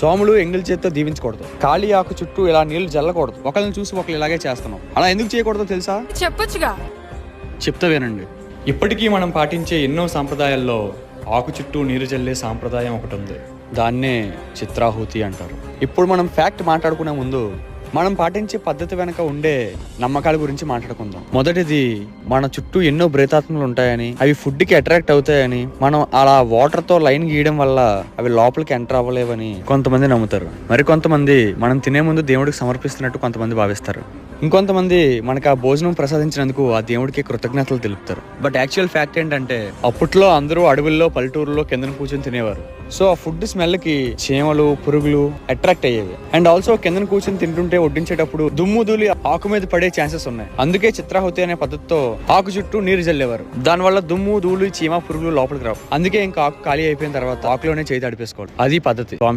సోములు ఎంగిల్ చేత్తో దీవించకూడదు. ఖాళీ ఆకు చుట్టూ ఇలా నీళ్లు జల్లకూడదు. ఒకళ్ళని చూసి ఒకళ్ళు ఇలాగే చేస్తున్నాం. అలా ఎందుకు చేయకూడదో తెలుసా? చెప్పొచ్చుగా. చెప్తా వినండి. ఇప్పటికీ మనం పాటించే ఎన్నో సాంప్రదాయాల్లో ఆకు చుట్టూ నీరు జల్లే సాంప్రదాయం ఒకటి ఉంది. దాన్నే చిత్రాహుతి అంటారు. ఇప్పుడు మనం ఫ్యాక్ట్ మాట్లాడుకునే ముందు మనం పాటించే పద్ధతి వెనక ఉండే నమ్మకాల గురించి మాట్లాడుకుందాం. మొదటిది, మన చుట్టూ ఎన్నో ప్రేతాత్మలు ఉంటాయని, అవి ఫుడ్ కి అట్రాక్ట్ అవుతాయని, మనం అలా వాటర్ తో లైన్ గీయడం వల్ల అవి లోపలికి ఎంటర్ అవ్వలేవని కొంతమంది నమ్ముతారు. మరి కొంతమంది మనం తినే ముందు దేవుడికి సమర్పిస్తున్నట్టు కొంతమంది భావిస్తారు. ఇంకొంతమంది మనకు ఆ భోజనం ప్రసాదించినందుకు ఆ దేవుడికి కృతజ్ఞతలు తెలుపుతారు. బట్ యాక్చువల్ ఫ్యాక్ట్ ఏంటంటే అప్పట్లో అందరూ అడవుల్లో పల్లెటూరులో కిందన కూర్చొని తినేవారు. సో ఆ ఫుడ్ స్మెల్ కి చీమలు పురుగులు అట్రాక్ట్ అయ్యేవి. అండ్ ఆల్సో కిందన కూర్చొని తింటుంటే వడ్డించేటప్పుడు దుమ్ము ధూళి ఆకు మీద పడే ఛాన్సెస్ ఉన్నాయి. అందుకే చిత్రాహుతి అనే పద్ధతితో ఆకు చుట్టూ నీరు జల్లేవారు. దానివల్ల దుమ్ము ధూళి చీమ పురుగులు లోపలికి రావు. అందుకే ఇంకా ఆకు ఖాళీ అయిపోయిన తర్వాత ఆకులోనే చేయి తడిపేసుకోవాలి. అది పద్ధతి.